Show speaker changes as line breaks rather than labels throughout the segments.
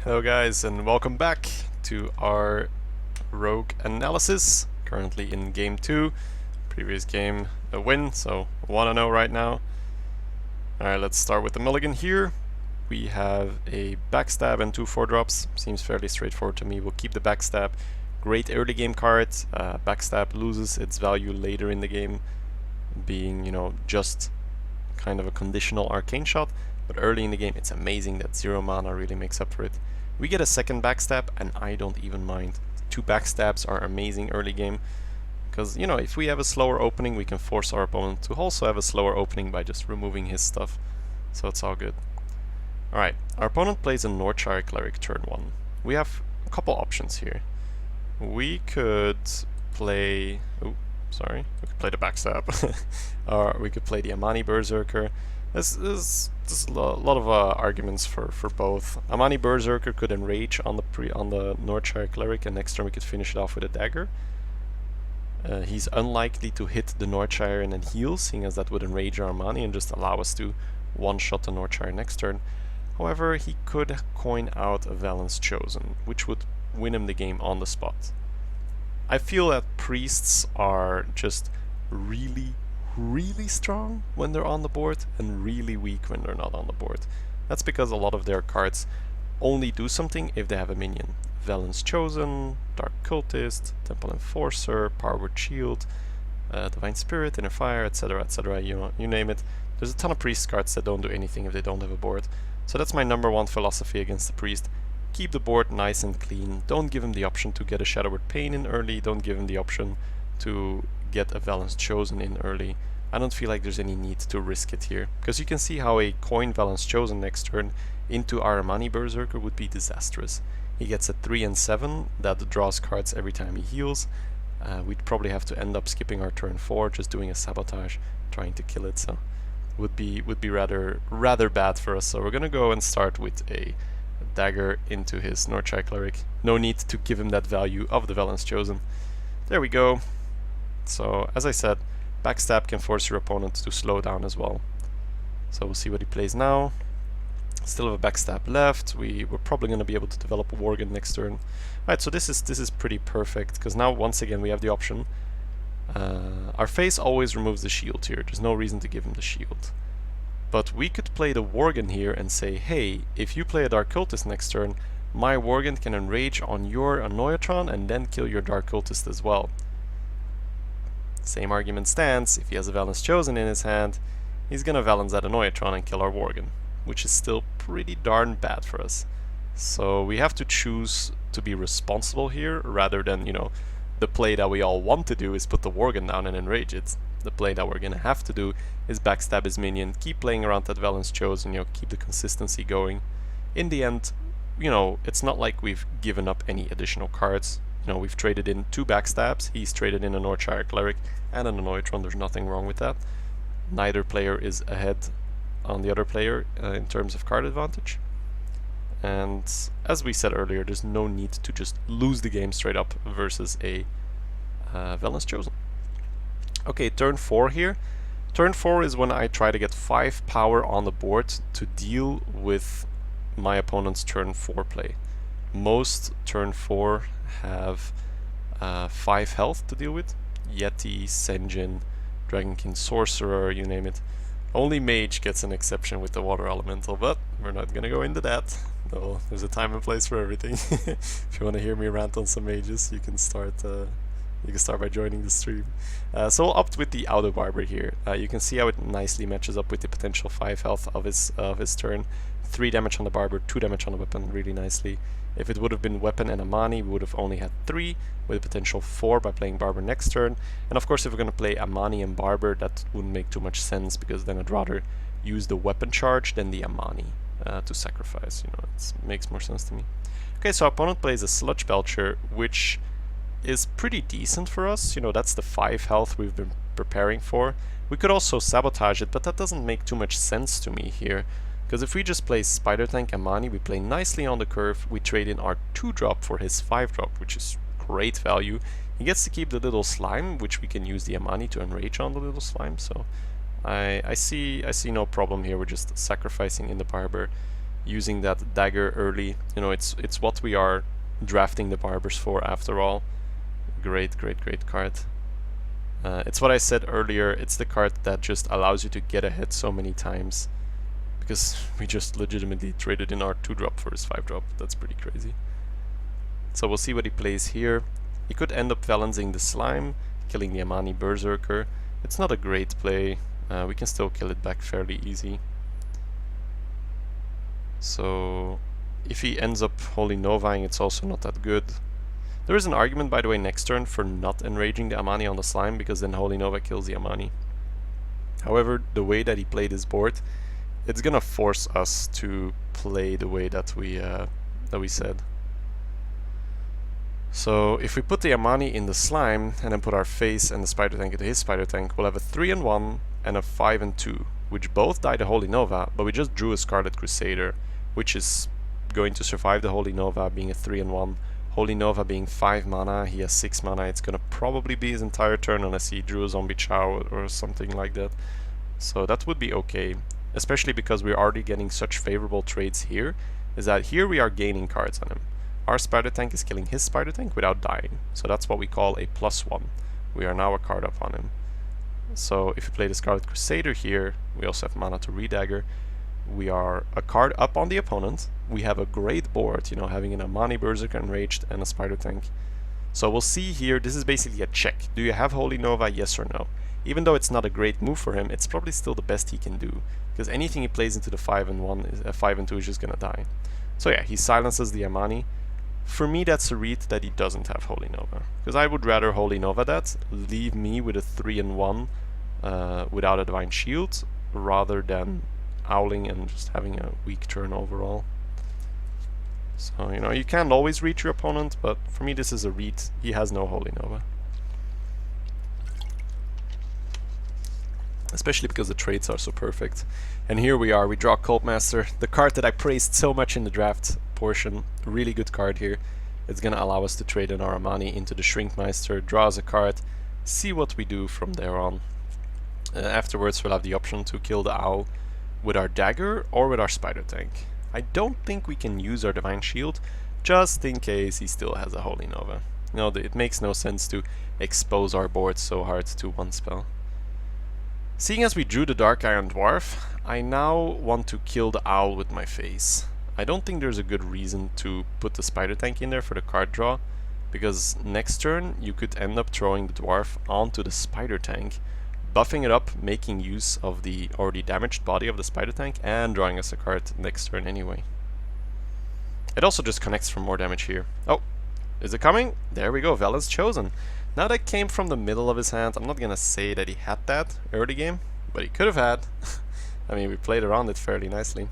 Hello guys, and welcome back to our rogue analysis. Currently in game 2, previous game a win, so 1-0 right now. Alright, let's start with the mulligan here. We have a backstab and 2 4-drops, seems fairly straightforward to me. We'll keep the backstab. Great early game card. Backstab loses its value later in the game, being, just kind of a conditional arcane shot, but early in the game it's amazing that 0 mana really makes up for it. We get a second backstab and I don't even mind. 2 backstabs are amazing early game, because if we have a slower opening we can force our opponent to also have a slower opening by just removing his stuff, so it's all good. Alright, our opponent plays a Northshire Cleric turn 1. We have a couple options here. We could play... we could play the backstab. Or we could play the Amani Berserker. There's a lot of arguments for both. Amani Berserker could enrage on the Northshire Cleric, and next turn we could finish it off with a dagger. He's unlikely to hit the Northshire and then heal, seeing as that would enrage our Amani and just allow us to one-shot the Northshire next turn. However, he could coin out a Valence Chosen, which would win him the game on the spot. I feel that priests are just really strong when they're on the board and really weak when they're not on the board. That's because a lot of their cards only do something if they have a minion. Valence Chosen, Dark Cultist, Temple Enforcer, Power Word Shield, Divine Spirit, Inner Fire, etc, etc, you name it. There's a ton of priest cards that don't do anything if they don't have a board. So that's my number one philosophy against the priest. Keep the board nice and clean. Don't give him the option to get a Shadow Word Pain in early. Don't give him the option to get a Valence Chosen in early. I don't feel like there's any need to risk it here, because you can see how a coin Valence Chosen next turn into our Amani Berserker would be disastrous. He gets a 3 and 7 that draws cards every time he heals. We'd probably have to end up skipping our turn 4, just doing a sabotage, trying to kill it. So would be rather bad for us. So we're gonna go and start with a dagger into his Northshire Cleric. No need to give him that value of the Valence Chosen. There we go. So as I said, backstab can force your opponent to slow down as well. So we'll see what he plays now. Still have a backstab left. We're probably going to be able to develop a Worgen next turn. Alright, so this is pretty perfect, because now once again we have the option. Our face always removes the shield here. There's no reason to give him the shield. But we could play the Worgen here and say, hey, if you play a Dark Cultist next turn, my Worgen can enrage on your Annoyatron and then kill your Dark Cultist as well. Same argument stands. If he has a Valence Chosen in his hand, he's gonna Valence that Annoyatron and kill our Worgen, which is still pretty darn bad for us. So we have to choose to be responsible here, rather than, the play that we all want to do is put the Worgen down and enrage it. The play that we're gonna have to do is backstab his minion, keep playing around that Valence Chosen, keep the consistency going. In the end, it's not like we've given up any additional cards. We've traded in 2 backstabs, he's traded in a Northshire Cleric and an Annoyatron, there's nothing wrong with that. Neither player is ahead on the other player in terms of card advantage. And as we said earlier, there's no need to just lose the game straight up versus a Valence Chosen. Okay, turn 4 here. Turn 4 is when I try to get 5 power on the board to deal with my opponent's turn 4 play. Most turn 4 have 5 health to deal with. Yeti, Senjin, Dragonkin Sorcerer, you name it. Only Mage gets an exception with the Water Elemental, but we're not gonna go into that. No, there's a time and place for everything. If you want to hear me rant on some mages, you can start by joining the stream. So we'll opt with the Auto Barber here. You can see how it nicely matches up with the potential 5 health of his turn. 3 damage on the Barber, 2 damage on the weapon, really nicely. If it would have been Weapon and Amani, we would have only had 3, with a potential 4 by playing Barber next turn. And of course, if we're going to play Amani and Barber, that wouldn't make too much sense, because then I'd rather use the weapon charge than the Amani to sacrifice. It makes more sense to me. Okay, so our opponent plays a Sludge Belcher, which is pretty decent for us. That's the 5 health we've been preparing for. We could also sabotage it, but that doesn't make too much sense to me here. Because if we just play Spider Tank Amani, we play nicely on the curve, we trade in our 2-drop for his 5-drop, which is great value. He gets to keep the little slime, which we can use the Amani to enrage on the little slime, so I see no problem here. We're just sacrificing in the Barber using that dagger early. You know, it's what we are drafting the barbers for after all. Great card. It's what I said earlier, it's the card that just allows you to get ahead so many times. Because we just legitimately traded in our 2-drop for his 5-drop. That's pretty crazy. So we'll see what he plays here. He could end up balancing the slime, killing the Amani Berserker. It's not a great play. We can still kill it back fairly easy. So if he ends up Holy Novaing, it's also not that good. There is an argument, by the way, next turn for not enraging the Amani on the slime, because then Holy Nova kills the Amani. However, the way that he played his board, it's gonna force us to play the way that we said. So if we put the Amani in the slime and then put our face and the Spider Tank into his Spider Tank, we'll have a 3-1 and a 5-2, which both die the Holy Nova, but we just drew a Scarlet Crusader, which is going to survive the Holy Nova, being a 3-1. Holy Nova being 5 mana, he has 6 mana, it's gonna probably be his entire turn unless he drew a Zombie Chow or something like that. So that would be okay, especially because we're already getting such favorable trades here, is that here we are gaining cards on him. Our Spider Tank is killing his Spider Tank without dying, so that's what we call a +1. We are now a card up on him. So if we play the Scarlet Crusader here, we also have mana to redagger. We are a card up on the opponent. We have a great board, you know, having an Amani Berserker Enraged and a Spider Tank. So we'll see here, this is basically a check. Do you have Holy Nova, yes or no? Even though it's not a great move for him, it's probably still the best he can do, because anything he plays into the 5-1 is 5-2 is just gonna die. So yeah, he silences the Amani. For me, that's a read that he doesn't have Holy Nova, because I would rather Holy Nova that, leave me with a 3-1 without a Divine Shield, rather than owling and just having a weak turn overall. So, you know, you can't always read your opponent, but for me this is a read. He has no Holy Nova. Especially because the trades are so perfect. And here we are, we draw Cult Master, the card that I praised so much in the draft portion. Really good card here. It's gonna allow us to trade in our Amani into the Shrinkmeister, draw us a card, see what we do from there on. Afterwards we'll have the option to kill the owl with our dagger or with our Spider Tank. I don't think we can use our Divine Shield, just in case he still has a Holy Nova. You know, it makes no sense to expose our board so hard to one spell. Seeing as we drew the Dark Iron Dwarf, I now want to kill the owl with my face. I don't think there's a good reason to put the Spider Tank in there for the card draw, because next turn you could end up throwing the dwarf onto the Spider Tank, buffing it up, making use of the already damaged body of the Spider Tank, and drawing us a card next turn anyway. It also just connects for more damage here. Oh, is it coming? There we go, Velen's Chosen. Now that came from the middle of his hand. I'm not gonna say that he had that early game, but he could have had. I mean, we played around it fairly nicely.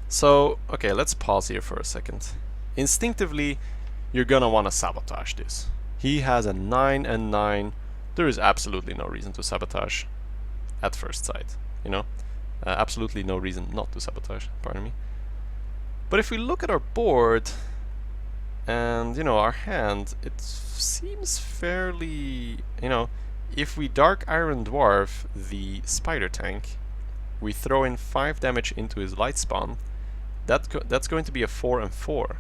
So, okay, let's pause here for a second. Instinctively, you're gonna want to sabotage this. He has a 9 and 9. There is absolutely no reason to sabotage at first sight, you know? Absolutely no reason not to sabotage, pardon me. But if we look at our board and, you know, our hand, it seems fairly, you know, if we Dark Iron Dwarf the Spider Tank, we throw in 5 damage into his Light Spawn, that's going to be a 4 and 4.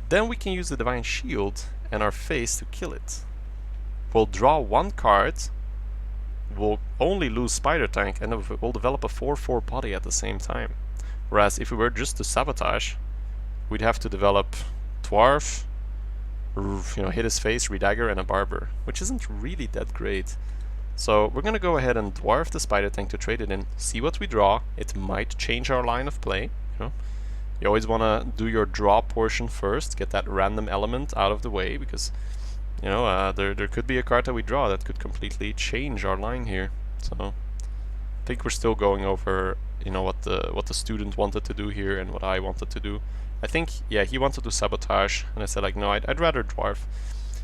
Then we can use the Divine Shield and our face to kill it. We'll draw 1 card, we'll only lose Spider Tank, and we'll develop a 4-4 body at the same time. Whereas if we were just to sabotage, we'd have to develop Dwarf, you know, hit his face, redagger, and a Barber, which isn't really that great. So we're gonna go ahead and Dwarf the Spider Tank to trade it in, see what we draw. It might change our line of play, you know. You always wanna do your draw portion first, get that random element out of the way, because, you know, there could be a card that we draw that could completely change our line here. So I think we're still going over, you know, what the student wanted to do here and what I wanted to do. I think, yeah, he wanted to sabotage, and I said like, no, I'd rather Dwarf.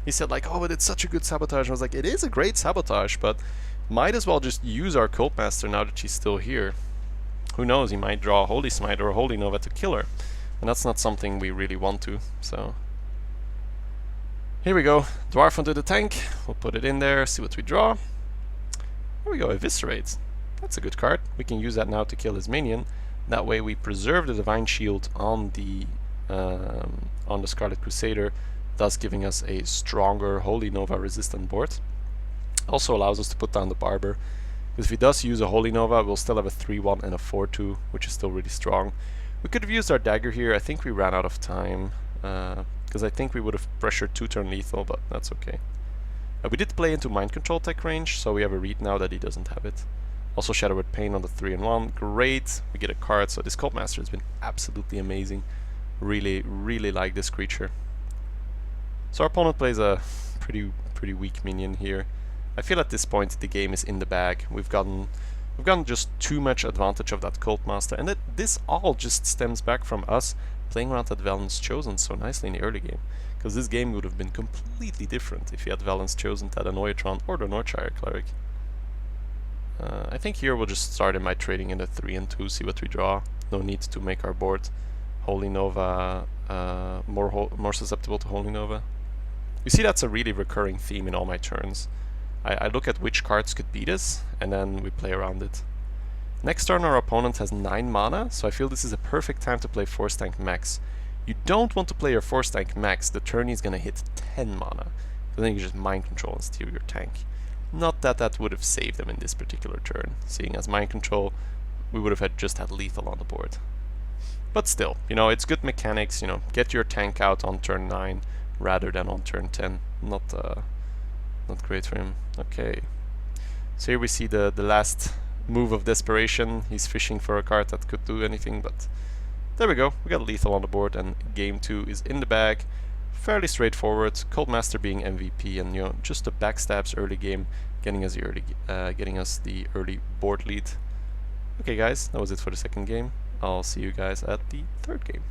He said like, oh, but it's such a good sabotage. I was like, it is a great sabotage, but might as well just use our Cult Master now that she's still here. Who knows, he might draw a Holy Smite or a Holy Nova to kill her, and that's not something we really want to, so. Here we go, Dwarf onto the tank, we'll put it in there, see what we draw. Here we go, Eviscerate. That's a good card, we can use that now to kill his minion. That way we preserve the Divine Shield on the Scarlet Crusader, thus giving us a stronger Holy Nova resistant board. Also allows us to put down the Barber, because if he does use a Holy Nova, we'll still have a 3-1 and a 4-2, which is still really strong. We could have used our dagger here. I think we ran out of time, because I think we would have pressured 2-turn lethal, but that's okay. We did play into Mind Control tech range, so we have a read now that he doesn't have it. Also Shadow Word Pain on the 3-1, great, we get a card, so this Cult Master has been absolutely amazing. Really, really like this creature. So our opponent plays a pretty weak minion here. I feel at this point the game is in the bag. We've gotten just too much advantage of that Cult Master, and this all just stems back from us playing around that Valen's Chosen so nicely in the early game. Because this game would have been completely different if he had Valen's Chosen, that Anoyatron, or the Northshire Cleric. I think here we'll just start in by trading in a 3 and 2, see what we draw. No need to make our board Holy Nova more susceptible to Holy Nova. You see that's a really recurring theme in all my turns. I look at which cards could beat us, and then we play around it. Next turn our opponent has 9 mana, so I feel this is a perfect time to play Force Tank Max. You don't want to play your Force Tank Max, the turn he's gonna hit 10 mana. So then you just Mind Control and steal your tank. Not that that would have saved them in this particular turn, seeing as Mind Control, we would have just had lethal on the board. But still, you know, it's good mechanics, you know, get your tank out on turn 9 rather than on turn 10. Not great for him. Okay. So here we see the last move of desperation. He's fishing for a card that could do anything, but there we go. We got lethal on the board, and game 2 is in the bag. Fairly straightforward. Cult Master being MVP, and you know, just the backstabs early game, getting us the early board lead. Okay, guys, that was it for the second game. I'll see you guys at the third game.